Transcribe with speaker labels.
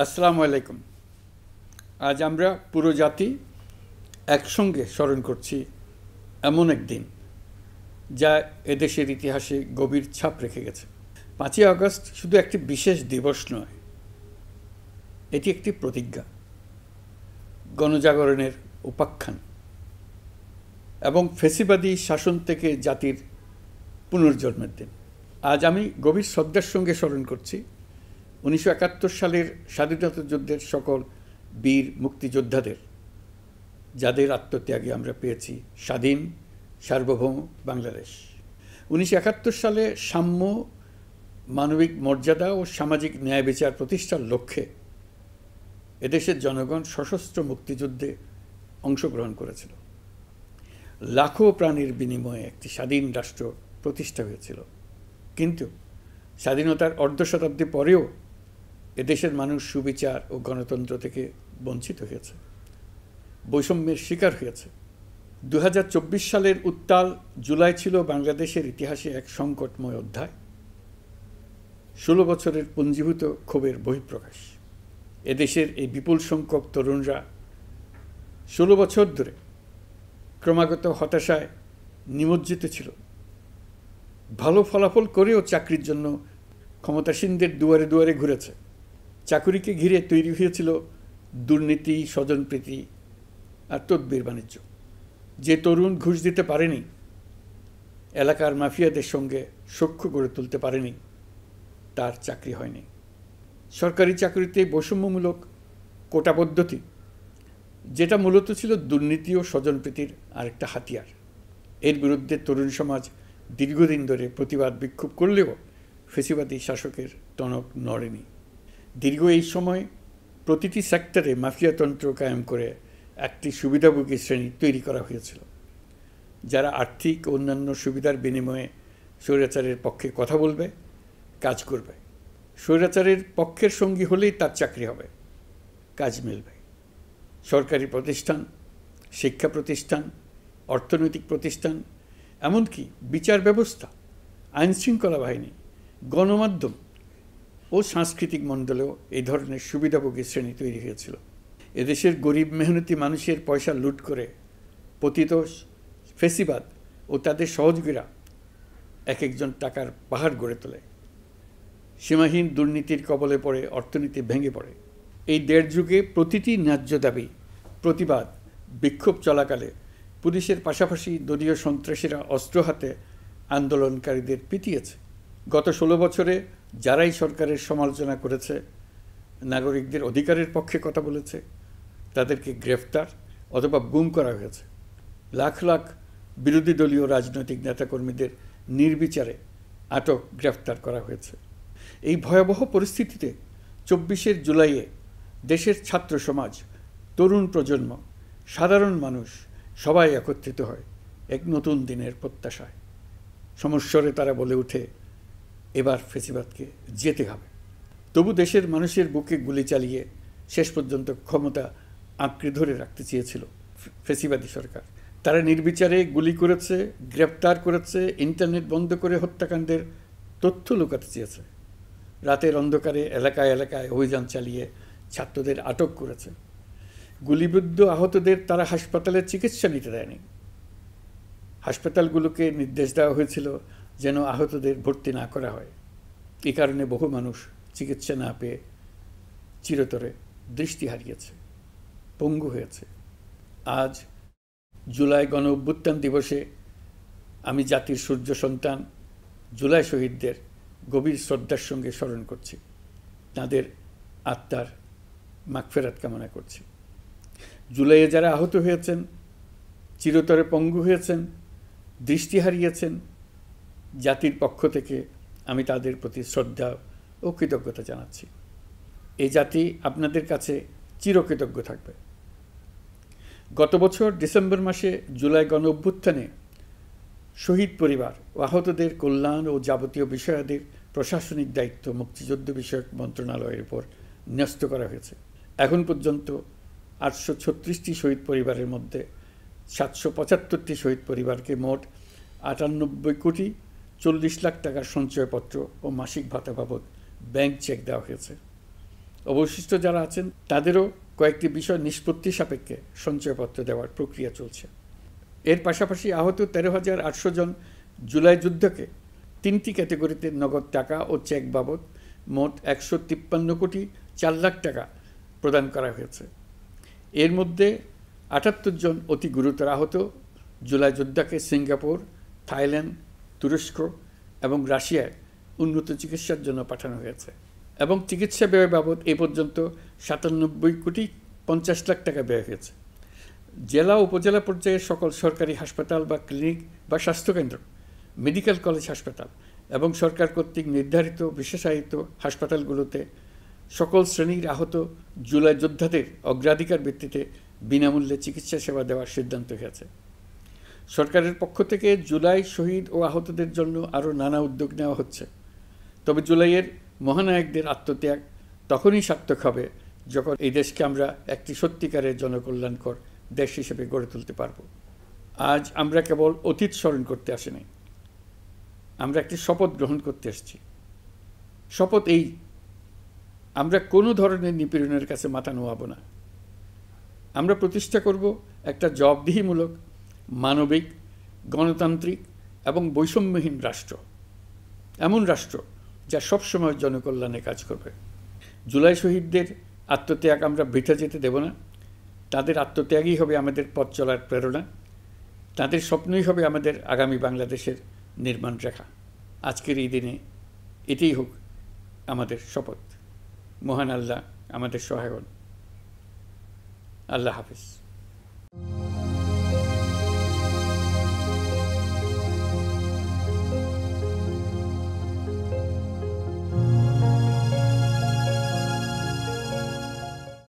Speaker 1: আসসালামু আলাইকুম। আজ আমরা পুরো জাতি একসঙ্গে স্মরণ করছি এমন একদিন যা এদেশের ইতিহাসে গভীর ছাপ রেখে গেছে। 5ই আগস্ট শুধু একটি বিশেষ দিবস নয়, এটি একটি প্রতিজ্ঞা, গণজাগরণের উপাখ্যান এবং ফ্যাসিবাদী শাসন থেকে জাতির পুনর্জন্মের দিন। আজ আমি গভীর শ্রদ্ধার সঙ্গে স্মরণ করছি 1971 সালের স্বাধীনতা যুদ্ধের সকল বীর মুক্তিযোদ্ধাদের, যাদের আত্মত্যাগে আমরা পেয়েছি স্বাধীন সার্বভৌম বাংলাদেশ। 1971 সালে সাম্য, মানবিক মর্যাদা ও সামাজিক ন্যায় বিচার প্রতিষ্ঠার লক্ষ্যে এদেশের জনগণ সশস্ত্র মুক্তিযুদ্ধে অংশগ্রহণ করেছিল। লাখো প্রাণীর বিনিময়ে একটি স্বাধীন রাষ্ট্র প্রতিষ্ঠা হয়েছিল। কিন্তু স্বাধীনতার অর্ধশতাব্দী পরেও এদেশের মানুষ সুবিচার ও গণতন্ত্র থেকে বঞ্চিত হয়েছে, বৈষম্যের শিকার হয়েছে। 2024 সালের উত্তাল জুলাই ছিল বাংলাদেশের ইতিহাসে এক সংকটময় অধ্যায়, 16 বছরের পুঞ্জীভূত ক্ষোভের বহিঃপ্রকাশ। এদেশের এই বিপুল সংখ্যক তরুণরা 16 বছর ধরে ক্রমাগত হতাশায় নিমজ্জিত ছিল। ভালো ফলাফল করেও চাকরির জন্য ক্ষমতাসীনদের দুয়ারে দুয়ারে ঘুরেছে। চাকুরিকে ঘিরে তৈরি হয়েছিল দুর্নীতি, স্বজনপ্রীতি আর তদবির বাণিজ্য। যে তরুণ ঘুষ দিতে পারেনি, এলাকার মাফিয়াদের সঙ্গে সখ্য গড়ে তুলতে পারেনি, তার চাকরি হয়নি। সরকারি চাকরিতে বৈষম্যমূলক কোটা পদ্ধতি, যেটা মূলত ছিল দুর্নীতি ও স্বজনপ্রীতির আরেকটা হাতিয়ার, এর বিরুদ্ধে তরুণ সমাজ দীর্ঘদিন ধরে প্রতিবাদ বিক্ষোভ করলেও ফ্যাসিবাদী শাসকের টনক নড়েনি। দীর্ঘ এই সময় প্রতিটি সেক্টরে মাফিয়াতন্ত্র কায়েম করে একটি সুবিধাভোগী শ্রেণী তৈরি করা হয়েছিল, যারা আর্থিক ও অন্যান্য সুবিধার বিনিময়ে স্বৈরাচারের পক্ষে কথা বলবে, কাজ করবে। স্বৈরাচারের পক্ষের সঙ্গী হলেই তার চাকরি হবে, কাজ মিলবে। সরকারি প্রতিষ্ঠান, শিক্ষা প্রতিষ্ঠান, অর্থনৈতিক প্রতিষ্ঠান, এমনকি বিচার ব্যবস্থা, আইনশৃঙ্খলা বাহিনী, গণমাধ্যম ও সাংস্কৃতিক মণ্ডলেও এই ধরনের সুবিধাভোগী শ্রেণী তৈরি হয়েছিল। এদেশের গরিব মেহনতি মানুষের পয়সা লুট করে পতিত ফ্যাসিবাদ ও তাদের সহযোগীরা এক একজন টাকার পাহাড় গড়ে তোলে। সীমাহীন দুর্নীতির কবলে পড়ে অর্থনীতি ভেঙে পড়ে। এই দেড় যুগে প্রতিটি ন্যায্য দাবি, প্রতিবাদ, বিক্ষোভ চলাকালে পুলিশের পাশাপাশি দলীয় সন্ত্রাসীরা অস্ত্র হাতে আন্দোলনকারীদের পিটিয়েছে। গত 16 বছরে যারাই সরকারের সমালোচনা করেছে, নাগরিকদের অধিকারের পক্ষে কথা বলেছে, তাদেরকে গ্রেফতার অথবা গুম করা হয়েছে। লাখ লাখ বিরোধী দলীয় রাজনৈতিক নেতাকর্মীদের নির্বিচারে আটক, গ্রেফতার করা হয়েছে। এই ভয়াবহ পরিস্থিতিতে 24 জুলাইয়ে দেশের ছাত্র সমাজ, তরুণ প্রজন্ম, সাধারণ মানুষ সবাই একত্রিত হয় এক নতুন দিনের প্রত্যাশায়। সমস্বরে তারা বলে ওঠে, এবার ফ্যাসিবাদকে যেতে হবে। তবু দেশের মানুষের বুকে গুলি চালিয়ে শেষ পর্যন্ত ক্ষমতা আঁকড়ে ধরে রাখতে চেয়েছিল ফ্যাসিবাদী সরকার। তারা নির্বিচারে গুলি করেছে, গ্রেপ্তার করেছে, ইন্টারনেট বন্ধ করে হত্যাকাণ্ডের তথ্য লুকাতে চেয়েছে। রাতের অন্ধকারে এলাকায় এলাকায় অভিযান চালিয়ে ছাত্রদের আটক করেছে। গুলিবিদ্ধ আহতদের তারা হাসপাতালে চিকিৎসা নিতে দেয়নি। হাসপাতালগুলোকে নির্দেশ দেওয়া হয়েছিল যেন আহতদের ভর্তি না করা হয়। এই কারণে বহু মানুষ চিকিৎসা না পেয়ে চিরতরে দৃষ্টি হারিয়েছে, পঙ্গু হয়েছে। আজ জুলাই গণ অভ্যুত্থান দিবসে আমি জাতির সূর্য সন্তান জুলাই শহীদদের গভীর শ্রদ্ধার সঙ্গে স্মরণ করছি, তাদের আত্মার মাগফিরাত কামনা করছি। জুলাইয়ে যারা আহত হয়েছেন, চিরতরে পঙ্গু হয়েছেন, দৃষ্টি হারিয়েছেন, জাতির পক্ষ থেকে আমি তাদের প্রতি শ্রদ্ধা ও কৃতজ্ঞতা জানাচ্ছি। এই জাতি আপনাদের কাছে চিরকৃতজ্ঞ থাকবে। গত বছর ডিসেম্বর মাসে জুলাই গণ অভ্যুত্থানে শহীদ পরিবার ও আহতদের কল্যাণ ও যাবতীয় বিষয়াদির প্রশাসনিক দায়িত্ব মুক্তিযুদ্ধ বিষয়ক মন্ত্রণালয়ের উপর ন্যস্ত করা হয়েছে। এখন পর্যন্ত 836টি শহীদ পরিবারের মধ্যে 775টি শহীদ পরিবারকে মোট 98,40,00,000 টাকার সঞ্চয়পত্র ও মাসিক ভাতা বাবদ ব্যাংক চেক দেওয়া হয়েছে। অবশিষ্ট যারা আছেন তাদেরও কয়েকটি বিষয় নিষ্পত্তি সাপেক্ষে সঞ্চয়পত্র দেওয়ার প্রক্রিয়া চলছে। এর পাশাপাশি আহত 13,800 জন জুলাই যুদ্ধকে 3টি ক্যাটেগরিতে নগদ টাকা ও চেক বাবদ মোট 153,4,00,000 টাকা প্রদান করা হয়েছে। এর মধ্যে 78 জন অতি গুরুতর আহত জুলাই যোদ্ধাকে সিঙ্গাপুর, থাইল্যান্ড, তুরস্ক এবং রাশিয়ায় উন্নত চিকিৎসার জন্য পাঠানো হয়েছে এবং চিকিৎসা ব্যয় বাবদ এ পর্যন্ত 97,50,00,000 টাকা ব্যয় হয়েছে। জেলা উপজেলা পর্যায়ে সকল সরকারি হাসপাতাল বা ক্লিনিক বা স্বাস্থ্যকেন্দ্র, মেডিকেল কলেজ হাসপাতাল এবং সরকার কর্তৃক নির্ধারিত বিশেষায়িত হাসপাতালগুলোতে সকল শ্রেণীর আহত জুলাই যোদ্ধাদের অগ্রাধিকার ভিত্তিতে বিনামূল্যে চিকিৎসা সেবা দেওয়ার সিদ্ধান্ত হয়েছে। সরকারের পক্ষ থেকে জুলাই শহীদ ও আহতদের জন্য আরও নানা উদ্যোগ নেওয়া হচ্ছে। তবে জুলাইয়ের মহানায়কদের আত্মত্যাগ তখনই সার্থক হবে যখন এই দেশকে আমরা একটি সত্যিকারের জনকল্যাণকর দেশ হিসেবে গড়ে তুলতে পারব। আজ আমরা কেবল অতীত স্মরণ করতে আসিনি, আমরা একটি শপথ গ্রহণ করতে এসেছি। শপথ এই, আমরা কোনো ধরনের নিপীড়নের কাছে মাথা নোয়াব না। আমরা প্রতিষ্ঠা করব একটা জবাবদিহিমূলক, মানবিক, গণতান্ত্রিক এবং বৈষম্যহীন রাষ্ট্র, এমন রাষ্ট্র যা সবসময় জনকল্যাণে কাজ করবে। জুলাই শহীদদের আত্মত্যাগ আমরা বৃথা যেতে দেব না। তাদের আত্মত্যাগই হবে আমাদের পথ চলার প্রেরণা, তাদের স্বপ্নই হবে আমাদের আগামী বাংলাদেশের নির্মাণ রেখা। আজকের এই দিনে এটাই হোক আমাদের শপথ। মহান আল্লাহ আমাদের সহায় হন। আল্লাহ হাফিজ।